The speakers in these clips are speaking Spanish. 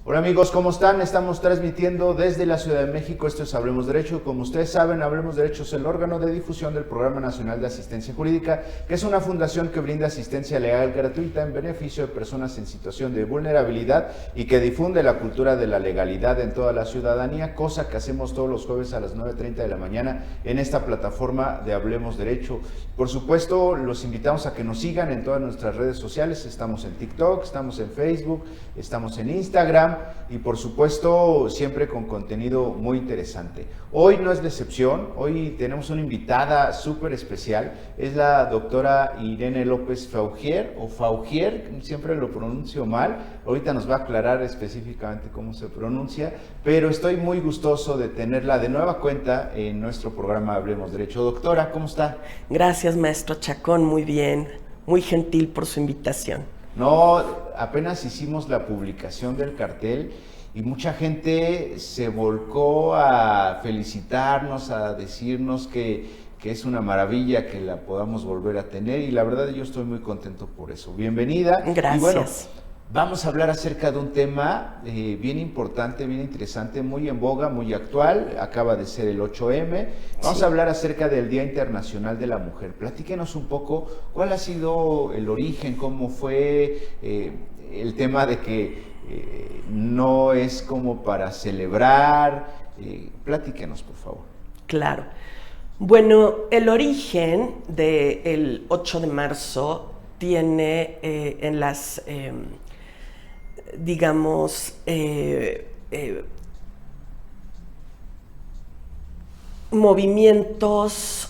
Hola amigos, ¿cómo están? Estamos transmitiendo desde la Ciudad de México, esto es Hablemos Derecho. Como ustedes saben, Hablemos Derecho es el órgano de difusión del Programa Nacional de Asistencia Jurídica, que es una fundación que brinda asistencia legal gratuita en beneficio de personas en situación de vulnerabilidad y que difunde la cultura de la legalidad en toda la ciudadanía, cosa que hacemos todos los jueves a las 9:30 de la mañana en esta plataforma de Hablemos Derecho. Por supuesto, los invitamos a que nos sigan en todas nuestras redes sociales. Estamos en TikTok, estamos en Facebook, estamos en Instagram y por supuesto siempre con contenido muy interesante. Hoy no es la excepción, hoy tenemos una invitada súper especial, es la doctora Irene López Faugier, o Faugier, siempre lo pronuncio mal, ahorita nos va a aclarar específicamente cómo se pronuncia, pero estoy muy gustoso de tenerla de nueva cuenta en nuestro programa Hablemos Derecho. Doctora, ¿cómo está? Gracias, maestro Chacón, muy bien, muy gentil por su invitación. No, apenas hicimos la publicación del cartel y mucha gente se volcó a felicitarnos, a decirnos que es una maravilla que la podamos volver a tener y la verdad yo estoy muy contento por eso. Bienvenida. Gracias. Y bueno, vamos a hablar acerca de un tema bien importante, bien interesante, muy en boga, muy actual. Acaba de ser el 8M. Vamos a hablar acerca del Día Internacional de la Mujer. Platíquenos un poco cuál ha sido el origen, cómo fue el tema de que no es como para celebrar. Platíquenos, por favor. Claro. Bueno, el origen del 8 de marzo tiene en las... digamos, movimientos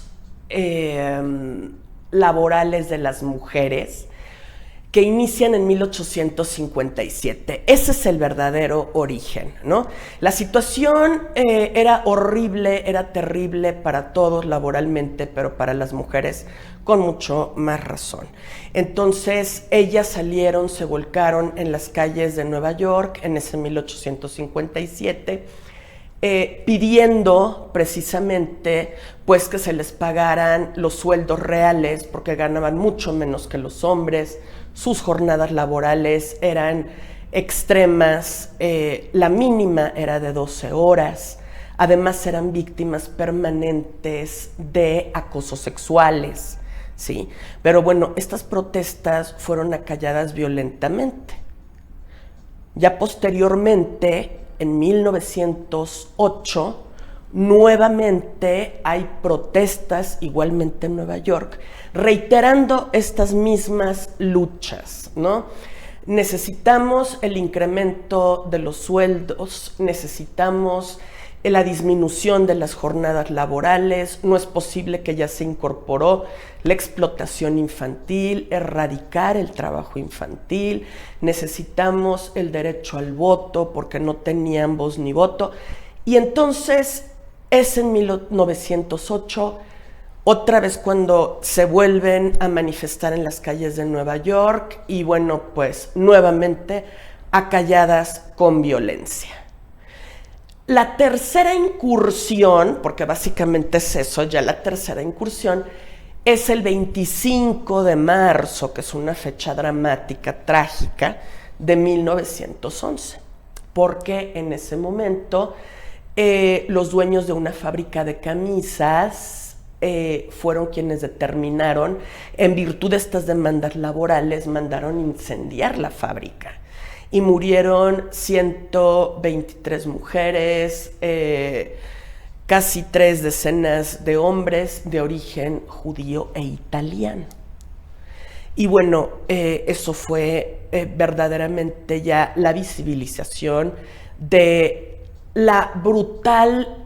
laborales de las mujeres que inician en 1857. Ese es el verdadero origen, ¿no? La situación era horrible, era terrible para todos laboralmente, pero para las mujeres con mucho más razón. Entonces, ellas salieron, se volcaron en las calles de Nueva York en ese 1857, pidiendo precisamente pues que se les pagaran los sueldos reales porque ganaban mucho menos que los hombres, sus jornadas laborales eran extremas, la mínima era de 12 horas, además eran víctimas permanentes de acosos sexuales, ¿sí? Pero bueno, estas protestas fueron acalladas violentamente. Ya posteriormente, en 1908, nuevamente hay protestas, igualmente en Nueva York, reiterando estas mismas luchas, ¿no? Necesitamos el incremento de los sueldos, necesitamos la disminución de las jornadas laborales, no es posible que ya se incorporó la explotación infantil, erradicar el trabajo infantil, necesitamos el derecho al voto porque no tenían voz ni voto. Y entonces es en 1908, otra vez cuando se vuelven a manifestar en las calles de Nueva York y bueno, pues nuevamente acalladas con violencia. La tercera incursión, porque básicamente es eso, ya la tercera incursión, es el 25 de marzo, que es una fecha dramática, trágica, de 1911, porque en ese momento los dueños de una fábrica de camisas fueron quienes determinaron, en virtud de estas demandas laborales, mandaron incendiar la fábrica. Y murieron 123 mujeres, casi 3 decenas de hombres de origen judío e italiano. Y bueno, eso fue verdaderamente ya la visibilización de la brutal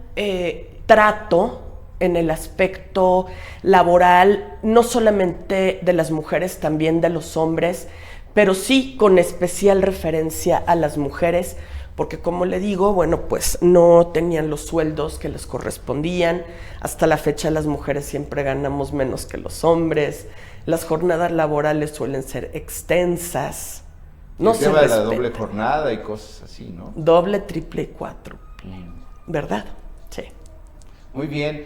trato en el aspecto laboral, no solamente de las mujeres, también de los hombres, pero sí con especial referencia a las mujeres, porque como le digo, bueno, pues no tenían los sueldos que les correspondían. Hasta la fecha las mujeres siempre ganamos menos que los hombres. Las jornadas laborales suelen ser extensas. No se respeta. La doble jornada y cosas así, ¿no? Doble, triple y cuádruple, ¿verdad? Sí. Muy bien.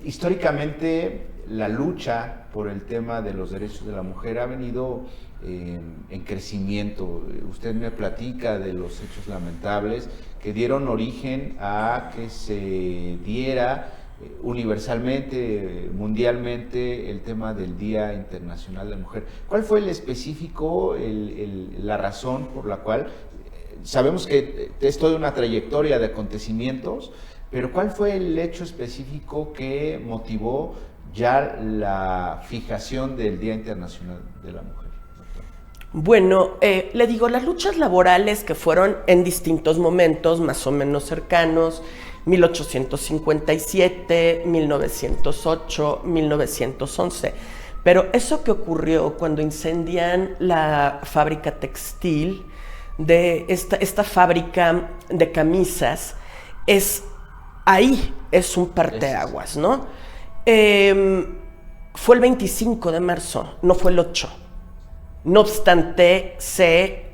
Históricamente, la lucha por el tema de los derechos de la mujer ha venido en crecimiento. Usted me platica de los hechos lamentables que dieron origen a que se diera universalmente, mundialmente, el tema del Día Internacional de la Mujer. ¿Cuál fue el específico, la razón por la cual, sabemos que es toda una trayectoria de acontecimientos, pero cuál fue el hecho específico que motivó ya la fijación del Día Internacional de la Mujer? Bueno, le digo, las luchas laborales que fueron en distintos momentos, más o menos cercanos, 1857, 1908, 1911. Pero eso que ocurrió cuando incendian la fábrica textil, de esta fábrica de camisas, ahí es un parteaguas, ¿no? Fue el 25 de marzo, no fue el 8. No obstante, se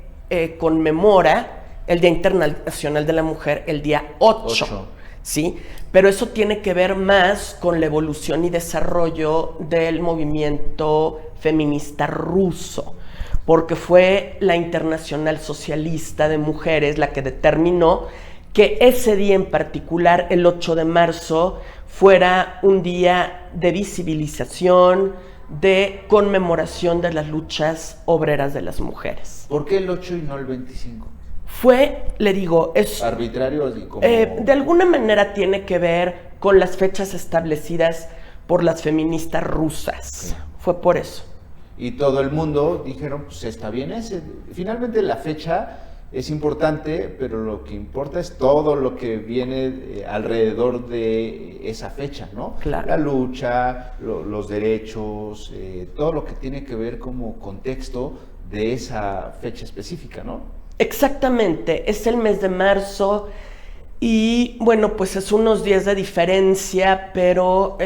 conmemora el Día Internacional de la Mujer el día 8. ¿Sí? Pero eso tiene que ver más con la evolución y desarrollo del movimiento feminista ruso, porque fue la Internacional Socialista de Mujeres la que determinó que ese día en particular, el 8 de marzo, fuera un día de visibilización, de conmemoración de las luchas obreras de las mujeres. ¿Por qué el 8 y no el 25? Fue, le digo, es arbitrario, como... de alguna manera tiene que ver con las fechas establecidas por las feministas rusas. Sí. Fue por eso. Y todo el mundo dijeron, pues está bien ese. Finalmente la fecha es importante, pero lo que importa es todo lo que viene alrededor de esa fecha, ¿no? Claro. La lucha, los derechos, todo lo que tiene que ver como contexto de esa fecha específica, ¿no? Exactamente, es el mes de marzo y bueno, pues es unos días de diferencia, pero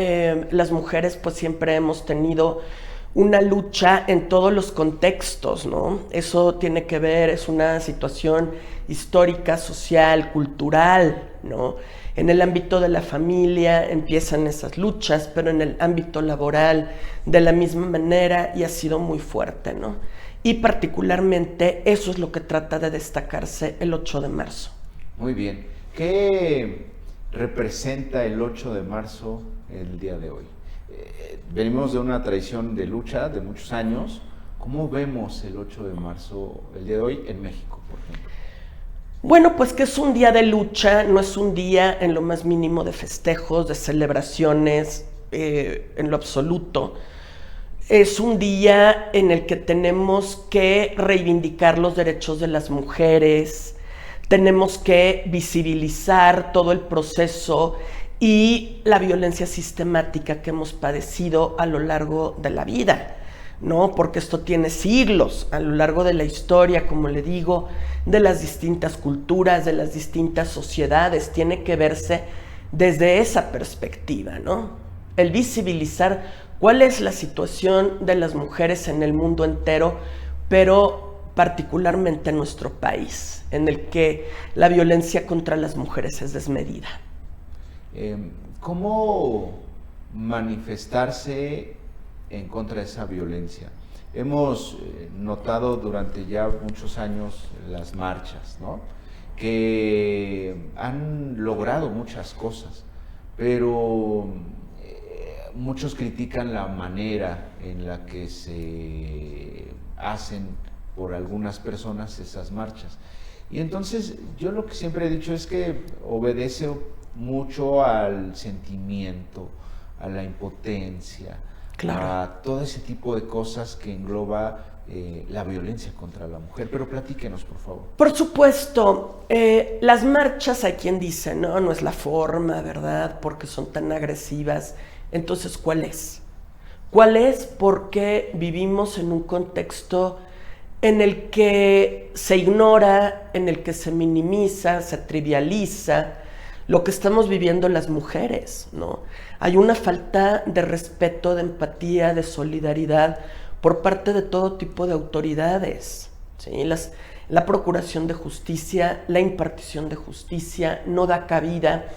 las mujeres pues siempre hemos tenido una lucha en todos los contextos, ¿no? Eso tiene que ver, es una situación histórica, social, cultural, ¿no? En el ámbito de la familia empiezan esas luchas, pero en el ámbito laboral de la misma manera y ha sido muy fuerte, ¿no? Y particularmente eso es lo que trata de destacarse el 8 de marzo. Muy bien. ¿Qué representa el 8 de marzo el día de hoy? Venimos de una tradición de lucha de muchos años. ¿Cómo vemos el 8 de marzo, el día de hoy, en México, por ejemplo? Bueno, pues que es un día de lucha, no es un día en lo más mínimo de festejos, de celebraciones, en lo absoluto. Es un día en el que tenemos que reivindicar los derechos de las mujeres, tenemos que visibilizar todo el proceso y la violencia sistemática que hemos padecido a lo largo de la vida, ¿no? Porque esto tiene siglos a lo largo de la historia, como le digo, de las distintas culturas, de las distintas sociedades, tiene que verse desde esa perspectiva, ¿no? El visibilizar cuál es la situación de las mujeres en el mundo entero, pero particularmente en nuestro país, en el que la violencia contra las mujeres es desmedida. ¿Cómo manifestarse en contra de esa violencia? Hemos notado durante ya muchos años las marchas, ¿no? Que han logrado muchas cosas, pero muchos critican la manera en la que se hacen por algunas personas esas marchas. Y entonces yo lo que siempre he dicho es que obedece mucho al sentimiento, a la impotencia, claro, a todo ese tipo de cosas que engloba la violencia contra la mujer. Pero platíquenos, por favor. Por supuesto, las marchas, hay quien dice, no es la forma, ¿verdad? Porque son tan agresivas. Entonces, ¿cuál es? ¿Cuál es? Porque vivimos en un contexto en el que se ignora, en el que se minimiza, se trivializa lo que estamos viviendo las mujeres, ¿no? Hay una falta de respeto, de empatía, de solidaridad por parte de todo tipo de autoridades, ¿sí? La procuración de justicia, la impartición de justicia no da cabida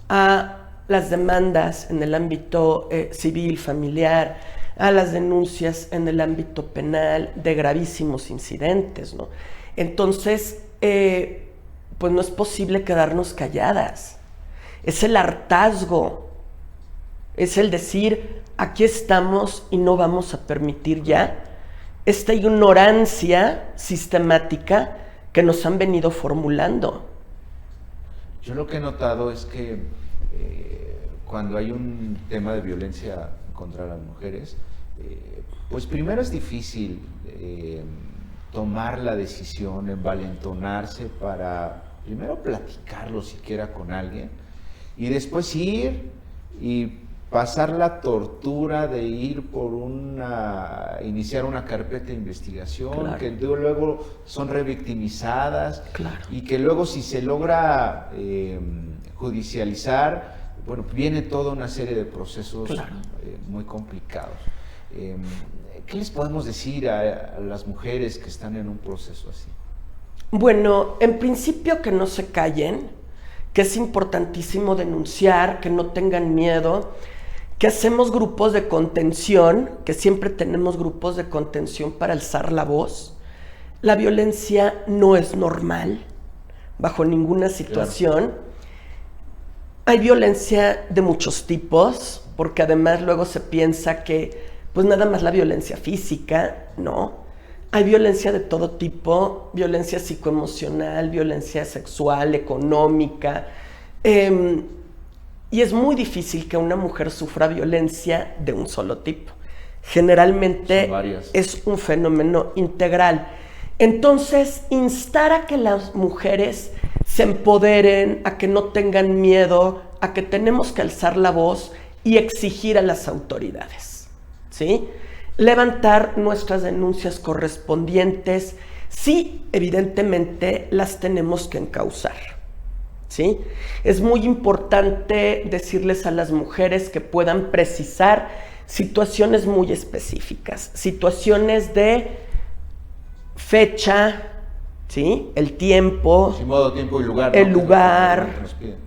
a las demandas en el ámbito civil, familiar, a las denuncias en el ámbito penal de gravísimos incidentes, ¿no? Entonces, pues no es posible quedarnos calladas. Es el hartazgo, es el decir, aquí estamos y no vamos a permitir ya esta ignorancia sistemática que nos han venido formulando. Yo lo que he notado es que cuando hay un tema de violencia contra las mujeres, pues primero es difícil tomar la decisión, envalentonarse para primero platicarlo siquiera con alguien y después ir y pasar la tortura de ir por iniciar una carpeta de investigación, claro, que luego son revictimizadas, claro, y que luego si se logra judicializar, bueno, viene toda una serie de procesos, claro, muy complicados. ¿Qué les podemos decir a las mujeres que están en un proceso así? Bueno, en principio que no se callen, que es importantísimo denunciar, que no tengan miedo, que hacemos grupos de contención, que siempre tenemos grupos de contención para alzar la voz. La violencia no es normal, bajo ninguna situación. Claro. Hay violencia de muchos tipos, porque además luego se piensa que pues nada más la violencia física, ¿no? Hay violencia de todo tipo, violencia psicoemocional, violencia sexual, económica, y es muy difícil que una mujer sufra violencia de un solo tipo. Generalmente es un fenómeno integral. Entonces, instar a que las mujeres se empoderen, a que no tengan miedo, a que tenemos que alzar la voz y exigir a las autoridades, ¿sí? Levantar nuestras denuncias correspondientes, sí, evidentemente las tenemos que encauzar, ¿sí? Es muy importante decirles a las mujeres que puedan precisar situaciones muy específicas, situaciones de fecha, ¿sí? El tiempo, sí, modo, tiempo y lugar, el lugar,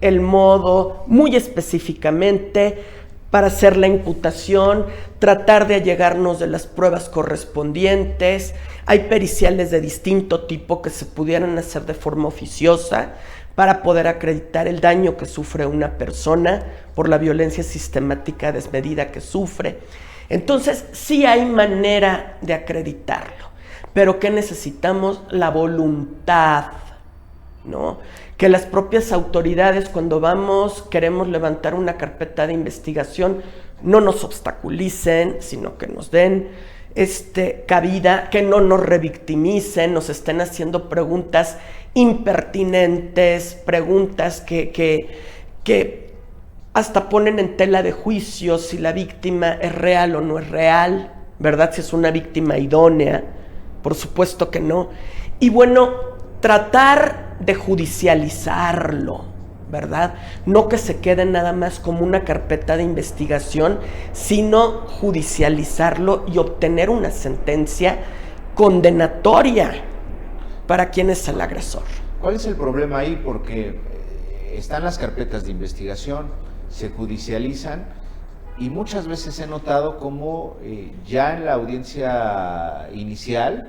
el modo, muy específicamente, para hacer la imputación, tratar de allegarnos de las pruebas correspondientes. Hay periciales de distinto tipo que se pudieran hacer de forma oficiosa para poder acreditar el daño que sufre una persona por la violencia sistemática desmedida que sufre. Entonces, sí hay manera de acreditarlo, pero ¿qué necesitamos? La voluntad, ¿no? Que las propias autoridades, cuando queremos levantar una carpeta de investigación, no nos obstaculicen, sino que nos den cabida, que no nos revictimicen, nos estén haciendo preguntas impertinentes, preguntas que hasta ponen en tela de juicio si la víctima es real o no es real, ¿verdad? Si es una víctima idónea, por supuesto que no. Y bueno, tratar de judicializarlo, ¿verdad? No que se quede nada más como una carpeta de investigación, sino judicializarlo y obtener una sentencia condenatoria para quien es el agresor. ¿Cuál es el problema ahí? Porque están las carpetas de investigación, se judicializan y muchas veces he notado como ya en la audiencia inicial,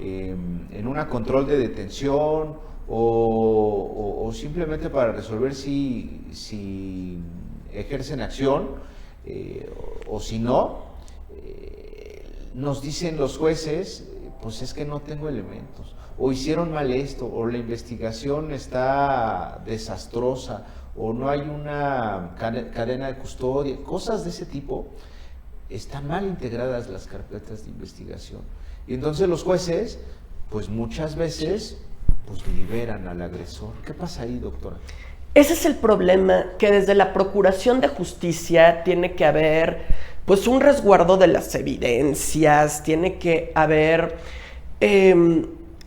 en una control de detención o simplemente para resolver si ejercen acción o si no, nos dicen los jueces, pues es que no tengo elementos, o hicieron mal esto, o la investigación está desastrosa, o no hay una cadena de custodia, cosas de ese tipo. Están mal integradas las carpetas de investigación. Y entonces los jueces, pues muchas veces, pues liberan al agresor. ¿Qué pasa ahí, doctora? Ese es el problema, que desde la Procuración de Justicia tiene que haber, pues, un resguardo de las evidencias, tiene que haber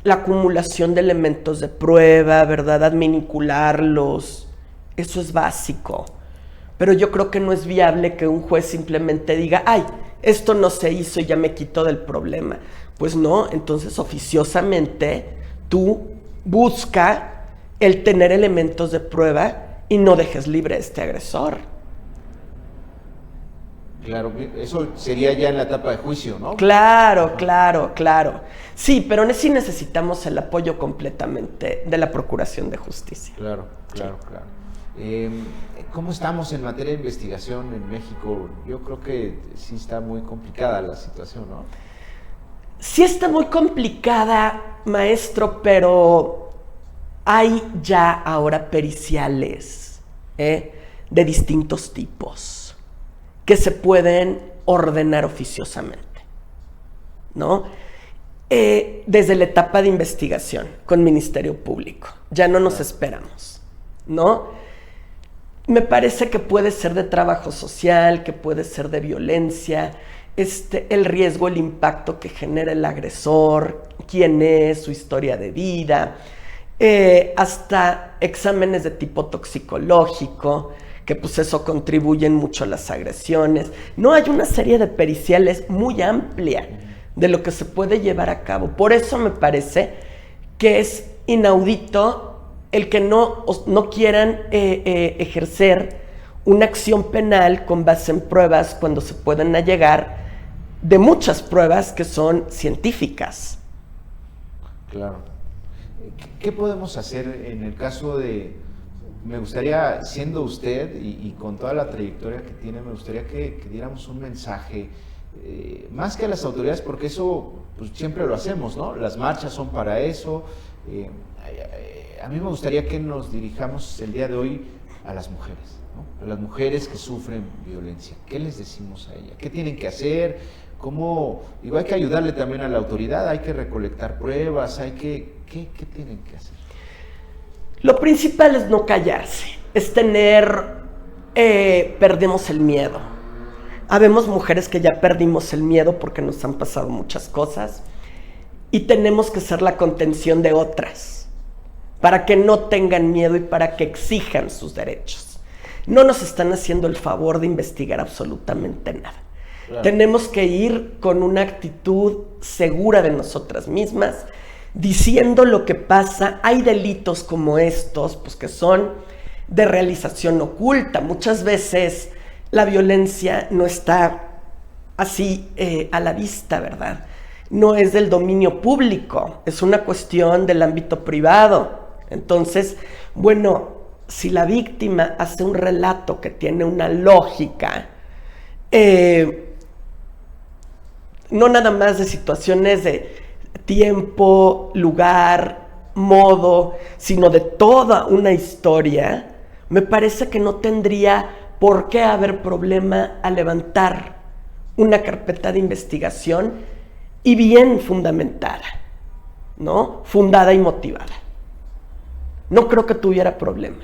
la acumulación de elementos de prueba, ¿verdad? Adminicularlos, eso es básico. Pero yo creo que no es viable que un juez simplemente diga, ay, esto no se hizo y ya me quito del problema. Pues no, entonces oficiosamente tú busca el tener elementos de prueba y no dejes libre a este agresor. Claro, eso sería ya en la etapa de juicio, ¿no? Claro, claro, claro. Sí, pero sí necesitamos el apoyo completamente de la Procuración de Justicia. Claro, claro, sí. Claro. ¿Cómo estamos en materia de investigación en México? Yo creo que sí está muy complicada la situación, ¿no? Sí está muy complicada, maestro, pero hay ya ahora periciales de distintos tipos que se pueden ordenar oficiosamente, ¿no? Desde la etapa de investigación con Ministerio Público. Ya no nos esperamos, ¿no? Me parece que puede ser de trabajo social, que puede ser de violencia, el riesgo, el impacto que genera el agresor, quién es, su historia de vida, hasta exámenes de tipo toxicológico, que pues eso contribuyen mucho a las agresiones. No, hay una serie de periciales muy amplia de lo que se puede llevar a cabo. Por eso me parece que es inaudito el que no quieran ejercer una acción penal con base en pruebas cuando se pueden allegar de muchas pruebas que son científicas. Claro. ¿Qué podemos hacer en el caso de... Me gustaría, siendo usted y con toda la trayectoria que tiene, me gustaría que diéramos un mensaje, más que a las autoridades, porque eso pues, siempre lo hacemos, ¿no? Las marchas son para eso. A mí me gustaría que nos dirijamos el día de hoy a las mujeres, ¿no? A las mujeres que sufren violencia. ¿Qué les decimos a ellas? ¿Qué tienen que hacer? ¿Cómo? Digo, hay que ayudarle también a la autoridad, hay que recolectar pruebas, ¿qué tienen que hacer? Lo principal es no callarse, es perdemos el miedo. Habemos mujeres que ya perdimos el miedo porque nos han pasado muchas cosas y tenemos que ser la contención de otras para que no tengan miedo y para que exijan sus derechos. No nos están haciendo el favor de investigar absolutamente nada. Claro. Tenemos que ir con una actitud segura de nosotras mismas, diciendo lo que pasa. Hay delitos como estos, pues que son de realización oculta. Muchas veces la violencia no está así a la vista, ¿verdad? No es del dominio público, es una cuestión del ámbito privado. Entonces, bueno, si la víctima hace un relato que tiene una lógica, no nada más de situaciones de tiempo, lugar, modo, sino de toda una historia, me parece que no tendría por qué haber problema a levantar una carpeta de investigación y bien fundamentada, ¿no? Fundada y motivada. No creo que tuviera problema.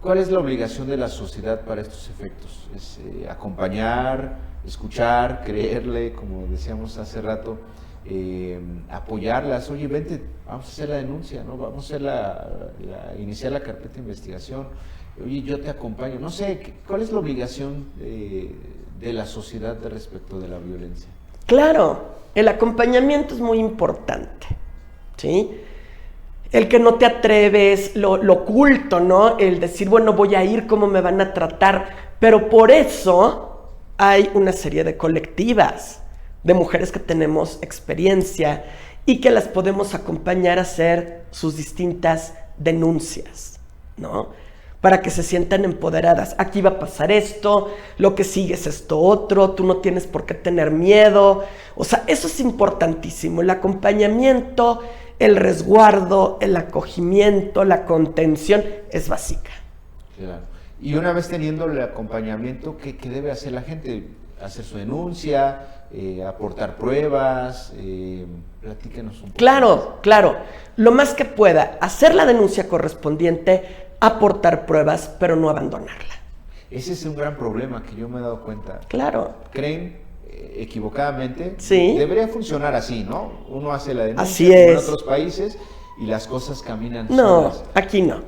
¿Cuál es la obligación de la sociedad para estos efectos? ¿Es acompañar, escuchar, creerle, como decíamos hace rato? Apoyarlas, oye, vente, vamos a hacer la denuncia, ¿no? Vamos a hacer iniciar la carpeta de investigación, oye, yo te acompaño, no sé, ¿cuál es la obligación de la sociedad respecto de la violencia? Claro, el acompañamiento es muy importante, ¿sí? El que no te atreves, lo oculto, ¿no? El decir, bueno, voy a ir, ¿cómo me van a tratar? Pero por eso hay una serie de colectivas de mujeres que tenemos experiencia y que las podemos acompañar a hacer sus distintas denuncias, ¿no? Para que se sientan empoderadas. Aquí va a pasar esto, lo que sigue es esto otro, tú no tienes por qué tener miedo. O sea, eso es importantísimo, el acompañamiento, el resguardo, el acogimiento, la contención es básica. Claro. Y una vez teniendo el acompañamiento, ¿qué debe hacer la gente? ¿Hacer su denuncia? ¿Aportar pruebas? Platíquenos un poco. Claro. Lo más que pueda, hacer la denuncia correspondiente, aportar pruebas, pero no abandonarla. Ese es un gran problema que yo me he dado cuenta. Claro. ¿Creen equivocadamente? Sí. Debería funcionar así, ¿no? Uno hace la denuncia así como es. En otros países y las cosas caminan solas. Aquí no.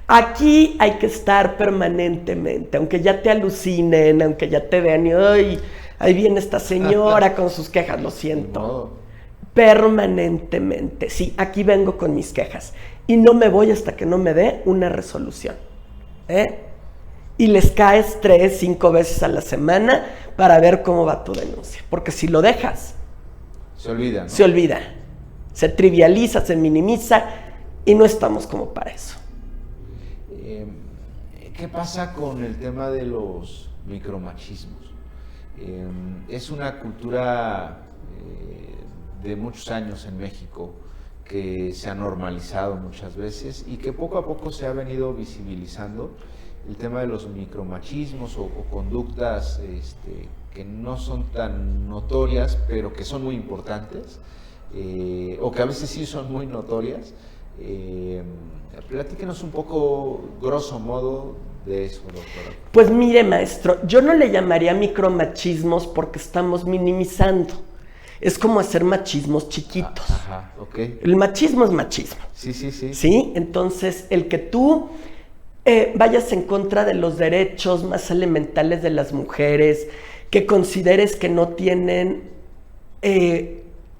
Aquí hay que estar permanentemente, aunque ya te alucinen, aunque ya te vean y ¡ay! Ahí viene esta señora con sus quejas, lo siento. No. Permanentemente. Sí, aquí vengo con mis quejas y no me voy hasta que no me dé una resolución. y les caes 3, 5 veces a la semana para ver cómo va tu denuncia. Porque si lo dejas, se olvida, ¿no? Se olvida, se trivializa, se minimiza y no estamos como para eso. ¿Qué pasa con el tema de los micromachismos? Es una cultura de muchos años en México que se ha normalizado muchas veces y que poco a poco se ha venido visibilizando el tema de los micromachismos o conductas que no son tan notorias, pero que son muy importantes, o que a veces sí son muy notorias. Platíquenos un poco, grosso modo, de eso, doctora. Pues mire, maestro, yo no le llamaría micromachismos porque estamos minimizando. Es como hacer machismos chiquitos. Ajá, ok. El machismo es machismo. Sí. ¿Sí? Entonces, el que tú vayas en contra de los derechos más elementales de las mujeres, que consideres que no tienen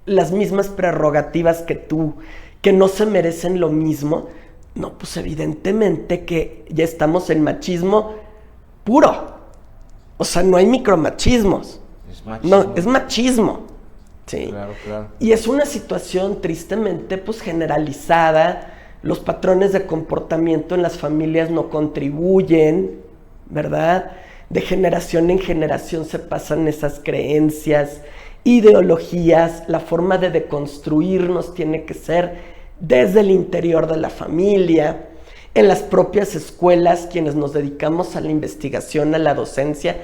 las mismas prerrogativas que tú, que no se merecen lo mismo, no, pues evidentemente que ya estamos en machismo puro. O sea, no hay micromachismos. Es machismo. No, es machismo. Sí. Claro. Y es una situación tristemente pues generalizada. Los patrones de comportamiento en las familias no contribuyen, ¿verdad? De generación en generación se pasan esas creencias, ideologías. La forma de deconstruirnos tiene que ser desde el interior de la familia, en las propias escuelas, quienes nos dedicamos a la investigación, a la docencia,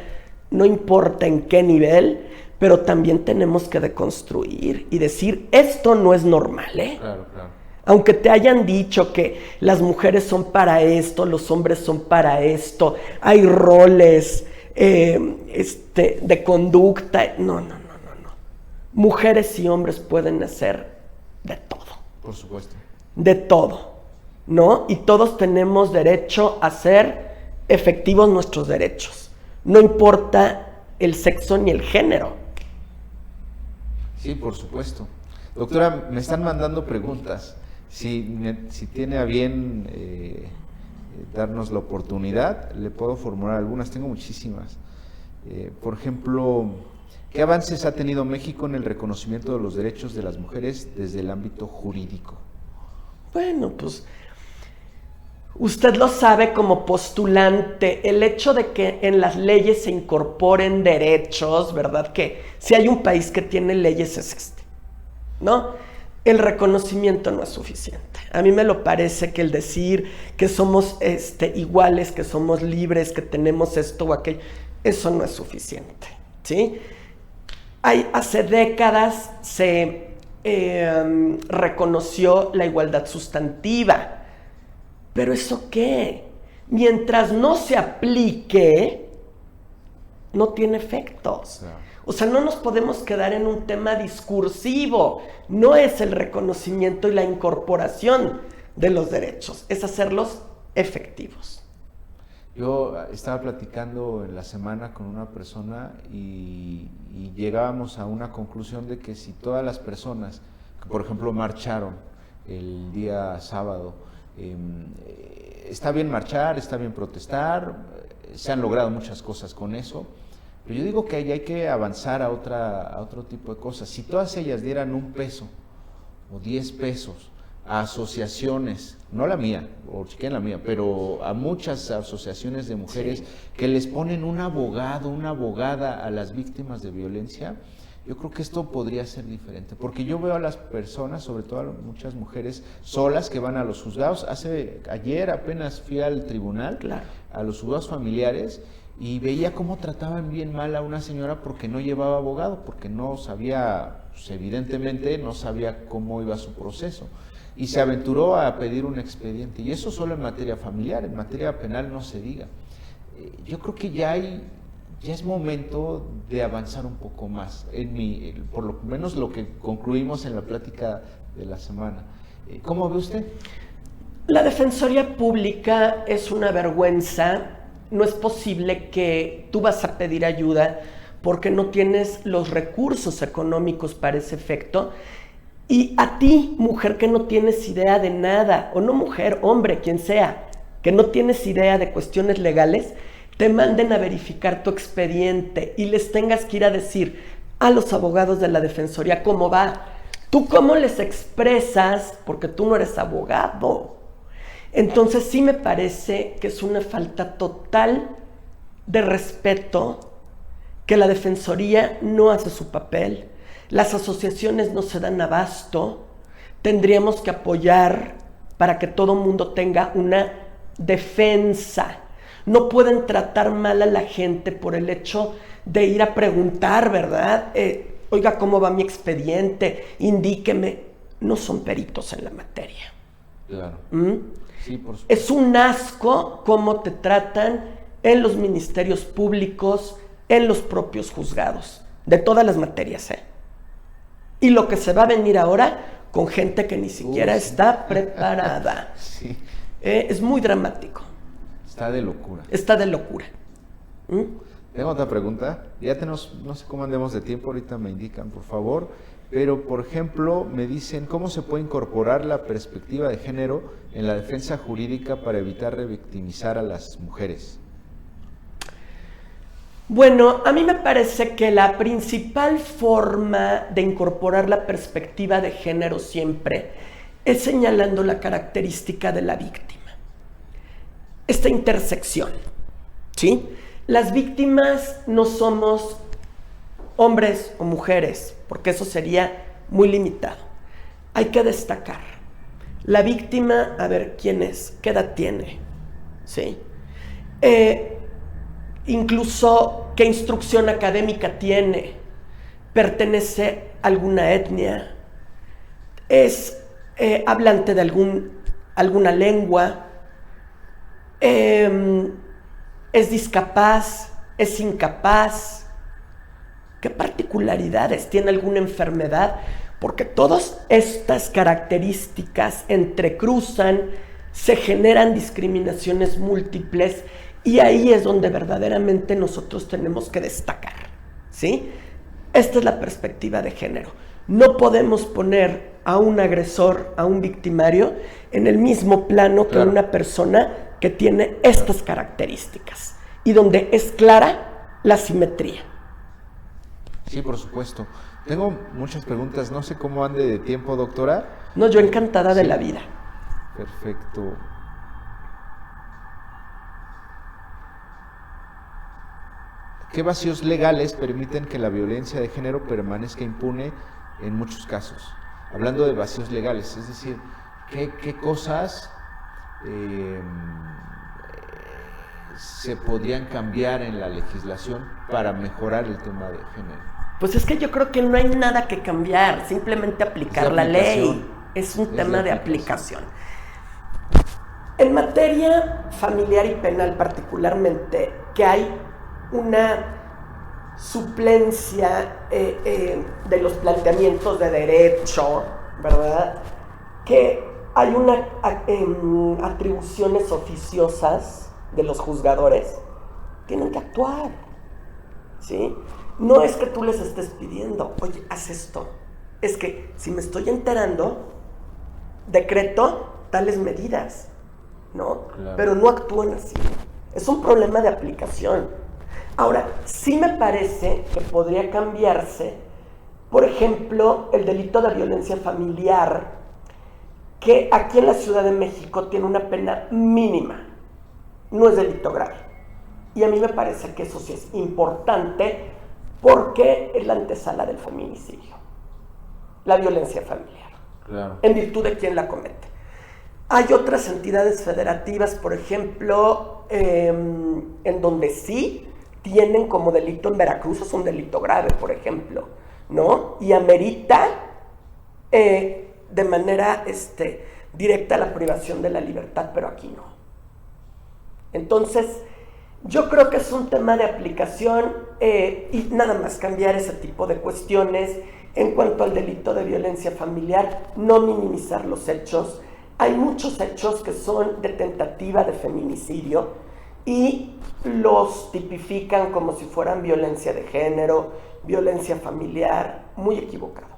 no importa en qué nivel, pero también tenemos que deconstruir y decir, esto no es normal, ¿eh? Claro. Aunque te hayan dicho que las mujeres son para esto, los hombres son para esto, hay roles de conducta. No. Mujeres y hombres pueden hacer de todo. Por supuesto. De todo, ¿no? Y todos tenemos derecho a ser efectivos nuestros derechos. No importa el sexo ni el género. Sí, por supuesto. Doctora, me están mandando preguntas. Si tiene a bien darnos la oportunidad, le puedo formular algunas. Tengo muchísimas. Por ejemplo, ¿qué avances ha tenido México en el reconocimiento de los derechos de las mujeres desde el ámbito jurídico? Bueno, pues usted lo sabe como postulante, el hecho de que en las leyes se incorporen derechos, ¿verdad? Que si hay un país que tiene leyes es este, ¿no? El reconocimiento no es suficiente. A mí me lo parece que el decir que somos iguales, que somos libres, que tenemos esto o aquello, eso no es suficiente, ¿sí? Hace décadas se reconoció la igualdad sustantiva. ¿Pero eso qué? Mientras no se aplique, no tiene efectos. O sea, no nos podemos quedar en un tema discursivo. No es el reconocimiento y la incorporación de los derechos, es hacerlos efectivos. Yo estaba platicando en la semana con una persona y llegábamos a una conclusión de que si todas las personas que, por ejemplo, marcharon el día sábado, está bien marchar, está bien protestar, se han logrado muchas cosas con eso, pero yo digo que ahí hay que avanzar a otro tipo de cosas. Si todas ellas dieran $1 o 10 pesos a asociaciones, no la mía, o siquiera la mía, pero a muchas asociaciones de mujeres que les ponen un abogado, una abogada a las víctimas de violencia, yo creo que esto podría ser diferente, porque yo veo a las personas, sobre todo a muchas mujeres solas que van a los juzgados. Ayer apenas fui al tribunal, a los juzgados familiares, y veía cómo trataban bien mal a una señora porque no llevaba abogado, porque no sabía, pues evidentemente no sabía cómo iba su proceso, y se aventuró a pedir un expediente, y eso solo en materia familiar, en materia penal no se diga. Yo creo que ya es momento de avanzar un poco más, por lo menos lo que concluimos en la plática de la semana. ¿Cómo ve usted? La Defensoría Pública es una vergüenza. No es posible que tú vas a pedir ayuda porque no tienes los recursos económicos para ese efecto. Y a ti, mujer que no tienes idea de nada, o no mujer, hombre, quien sea, que no tienes idea de cuestiones legales, te manden a verificar tu expediente y les tengas que ir a decir a los abogados de la Defensoría cómo va. ¿Tú cómo les expresas? Porque tú no eres abogado. Entonces sí me parece que es una falta total de respeto, que la Defensoría no hace su papel, las asociaciones no se dan abasto, tendríamos que apoyar para que todo mundo tenga una defensa. No pueden tratar mal a la gente por el hecho de ir a preguntar, ¿verdad? Oiga, ¿cómo va mi expediente? Indíqueme. No son peritos en la materia. Claro. Sí, por supuesto. Es un asco cómo te tratan en los ministerios públicos, en los propios juzgados, de todas las materias, ¿eh? Y lo que se va a venir ahora con gente que ni siquiera está preparada. Sí. Es muy dramático. Está de locura. Está de locura. Tengo otra pregunta. Ya tenemos, no sé cómo andemos de tiempo, ahorita me indican, por favor. Pero, por ejemplo, me dicen, ¿cómo se puede incorporar la perspectiva de género en la defensa jurídica para evitar revictimizar a las mujeres? Bueno, a mí me parece que la principal forma de incorporar la perspectiva de género siempre es señalando la característica de la víctima. Esta intersección, ¿sí? Las víctimas no somos hombres o mujeres, porque eso sería muy limitado. Hay que destacar. La víctima, a ver, ¿quién es? ¿Qué edad tiene? ¿Sí? Incluso, ¿qué instrucción académica tiene? ¿Pertenece a alguna etnia? ¿Es hablante de alguna lengua? ¿Es discapaz? ¿Es incapaz? ¿Qué particularidades? ¿Tiene alguna enfermedad? Porque todas estas características entrecruzan, se generan discriminaciones múltiples y ahí es donde verdaderamente nosotros tenemos que destacar, ¿sí? Esta es la perspectiva de género. No podemos poner a un agresor, a un victimario, en el mismo plano que una persona que tiene estas características y donde es clara la simetría. Sí, por supuesto. Tengo muchas preguntas, no sé cómo ande de tiempo, doctora. No, yo encantada de la vida. Perfecto. ¿Qué vacíos legales permiten que la violencia de género permanezca impune en muchos casos? Hablando de vacíos legales, es decir, ¿qué cosas se podrían cambiar en la legislación para mejorar el tema de género? Pues es que yo creo que no hay nada que cambiar, simplemente aplicar la ley. Es un tema de aplicación. En materia familiar y penal particularmente, que hay una suplencia de los planteamientos de derecho, ¿verdad? Que hay unas atribuciones oficiosas de los juzgadores, tienen que actuar, ¿sí? No es que tú les estés pidiendo, oye, haz esto. Es que si me estoy enterando, decreto tales medidas, ¿no? Claro. Pero no actúan así. Es un problema de aplicación. Ahora, sí me parece que podría cambiarse, por ejemplo, el delito de violencia familiar, que aquí en la Ciudad de México tiene una pena mínima. No es delito grave. Y a mí me parece que eso sí es importante porque es la antesala del feminicidio, la violencia familiar, claro, en virtud de quién la comete. Hay otras entidades federativas, por ejemplo, en donde sí tienen como delito, en Veracruz es un delito grave, por ejemplo, ¿no? Y amerita de manera directa la privación de la libertad, pero aquí no. Entonces, yo creo que es un tema de aplicación y nada más cambiar ese tipo de cuestiones. En cuanto al delito de violencia familiar, no minimizar los hechos. Hay muchos hechos que son de tentativa de feminicidio y los tipifican como si fueran violencia de género, violencia familiar, muy equivocado.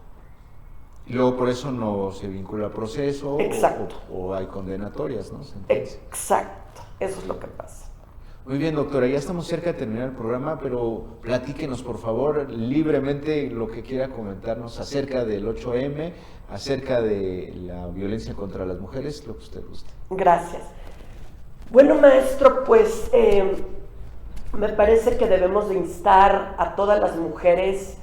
Y luego por eso no se vincula al proceso. Exacto. O hay condenatorias, ¿no? Exacto, eso es lo que pasa. Muy bien, doctora, ya estamos cerca de terminar el programa, pero platíquenos, por favor, libremente lo que quiera comentarnos acerca del 8M, acerca de la violencia contra las mujeres, lo que usted guste. Gracias. Bueno, maestro, pues me parece que debemos de instar a todas las mujeres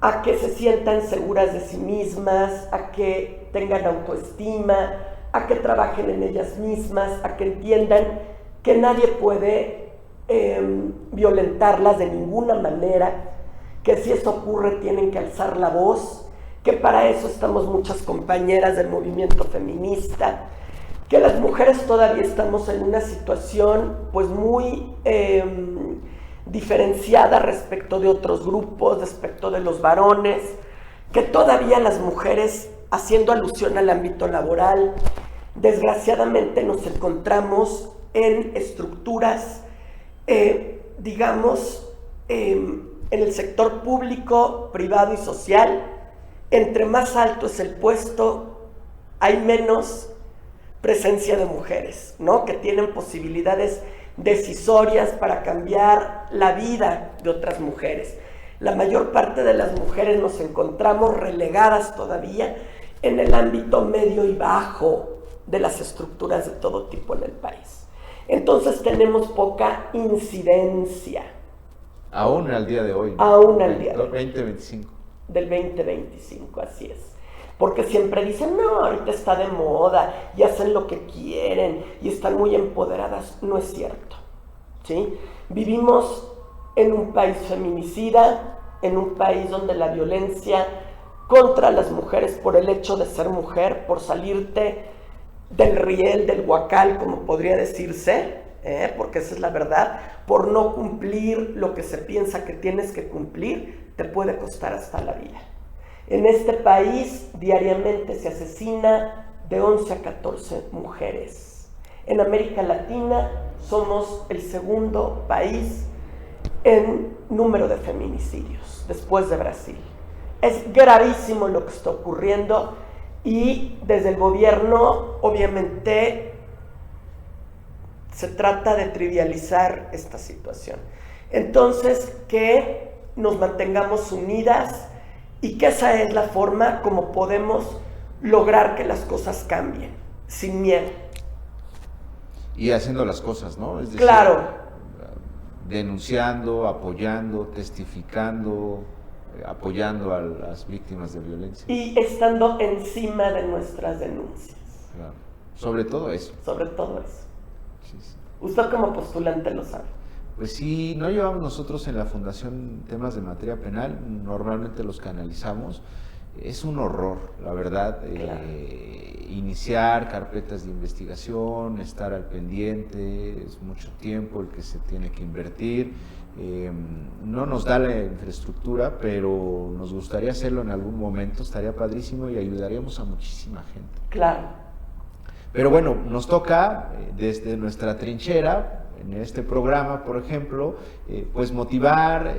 a que se sientan seguras de sí mismas, a que tengan autoestima, a que trabajen en ellas mismas, a que entiendan que nadie puede violentarlas de ninguna manera, que si eso ocurre tienen que alzar la voz, que para eso estamos muchas compañeras del movimiento feminista, que las mujeres todavía estamos en una situación pues muy diferenciada respecto de otros grupos, respecto de los varones, que todavía las mujeres, haciendo alusión al ámbito laboral, desgraciadamente nos encontramos en estructuras, digamos, en el sector público, privado y social. Entre más alto es el puesto, hay menos presencia de mujeres, ¿no? Que tienen posibilidades decisorias para cambiar la vida de otras mujeres. La mayor parte de las mujeres nos encontramos relegadas todavía en el ámbito medio y bajo de las estructuras de todo tipo en el país. Entonces tenemos poca incidencia. Aún al día de hoy, ¿no? Aún al día de hoy. 2025. Del 2025, así es. Porque siempre dicen, no, ahorita está de moda y hacen lo que quieren y están muy empoderadas. No es cierto, ¿sí? Vivimos en un país feminicida, en un país donde la violencia contra las mujeres por el hecho de ser mujer, por salirte del riel, del huacal, como podría decirse, porque esa es la verdad, por no cumplir lo que se piensa que tienes que cumplir, te puede costar hasta la vida. En este país diariamente se asesina de 11 a 14 mujeres. En América Latina somos el segundo país en número de feminicidios, después de Brasil. Es gravísimo lo que está ocurriendo y desde el gobierno obviamente se trata de trivializar esta situación. Entonces, que nos mantengamos unidas y que esa es la forma como podemos lograr que las cosas cambien, sin miedo. Y haciendo las cosas, ¿no? Es decir, claro. Denunciando, apoyando, testificando, apoyando a las víctimas de violencia. Y estando encima de nuestras denuncias. Claro. Sobre todo eso. Sobre todo eso. Sí, sí. Usted como postulante lo sabe. Pues sí, no llevamos nosotros en la Fundación temas de materia penal, normalmente los canalizamos. Es un horror, la verdad, claro. Iniciar carpetas de investigación, estar al pendiente, es mucho tiempo el que se tiene que invertir. No nos da la infraestructura, pero nos gustaría hacerlo en algún momento, estaría padrísimo y ayudaríamos a muchísima gente. Claro. Pero bueno, nos toca desde nuestra trinchera, en este programa, por ejemplo, pues motivar,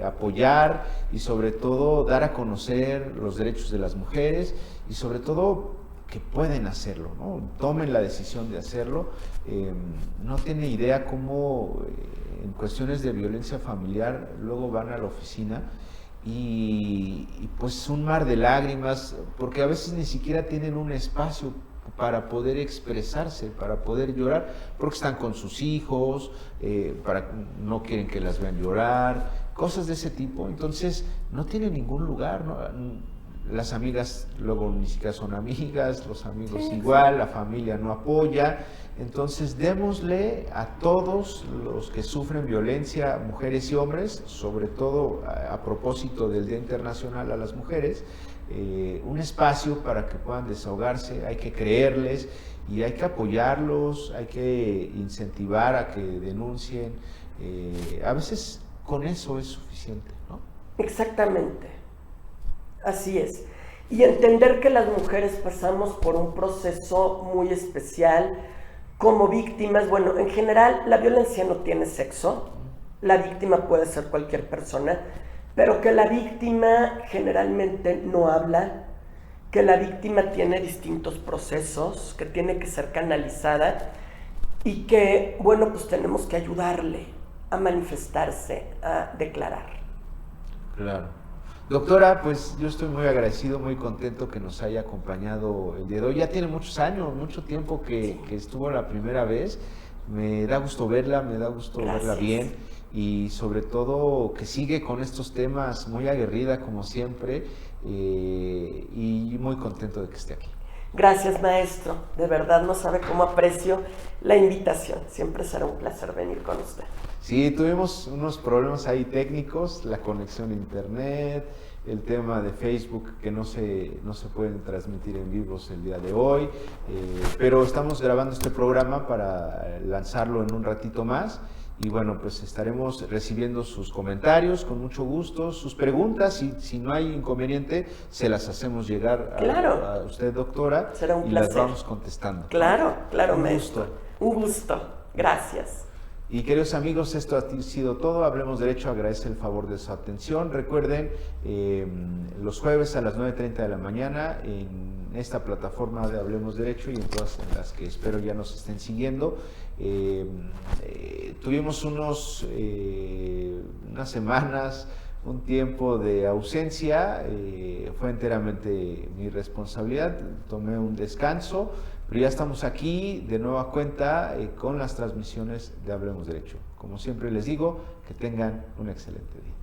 apoyar y sobre todo dar a conocer los derechos de las mujeres y sobre todo que pueden hacerlo, ¿no? Tomen la decisión de hacerlo. No tienen idea cómo en cuestiones de violencia familiar luego van a la oficina y pues un mar de lágrimas, porque a veces ni siquiera tienen un espacio para poder expresarse, para poder llorar, porque están con sus hijos, no quieren que las vean llorar, cosas de ese tipo. Entonces no tienen ningún lugar, ¿no? Las amigas luego ni siquiera son amigas, los amigos sí, igual, la familia no apoya. Entonces démosle a todos los que sufren violencia, mujeres y hombres, sobre todo a propósito del Día Internacional a las Mujeres, un espacio para que puedan desahogarse. Hay que creerles y hay que apoyarlos, hay que incentivar a que denuncien. A veces con eso es suficiente, ¿no? Exactamente, así es. Y entender que las mujeres pasamos por un proceso muy especial como víctimas. Bueno, en general la violencia no tiene sexo, la víctima puede ser cualquier persona, pero que la víctima generalmente no habla, que la víctima tiene distintos procesos, que tiene que ser canalizada y que, bueno, pues tenemos que ayudarle a manifestarse, a declarar. Claro. Doctora, pues yo estoy muy agradecido, muy contento que nos haya acompañado el día de hoy. Ya tiene muchos años, mucho tiempo que estuvo la primera vez. Me da gusto verla, me da gusto verla bien y sobre todo que sigue con estos temas muy aguerrida como siempre y muy contento de que esté aquí. Gracias, maestro. De verdad no sabe cómo aprecio la invitación. Siempre será un placer venir con usted. Sí, tuvimos unos problemas ahí técnicos, la conexión a internet, el tema de Facebook que no se pueden transmitir en vivos el día de hoy, pero estamos grabando este programa para lanzarlo en un ratito más. Y bueno, pues estaremos recibiendo sus comentarios con mucho gusto, sus preguntas, y si no hay inconveniente, se las hacemos llegar a usted, doctora. Será un placer. Las vamos contestando. Claro, un maestro. Un gusto. Gracias. Y queridos amigos, esto ha sido todo. Hablemos Derecho agradece el favor de su atención. Recuerden, los jueves a las 9:30 de la mañana en esta plataforma de Hablemos Derecho y en todas las que espero ya nos estén siguiendo. Tuvimos unas semanas, un tiempo de ausencia, fue enteramente mi responsabilidad, tomé un descanso, pero ya estamos aquí de nueva cuenta con las transmisiones de Hablemos Derecho. Como siempre les digo, que tengan un excelente día.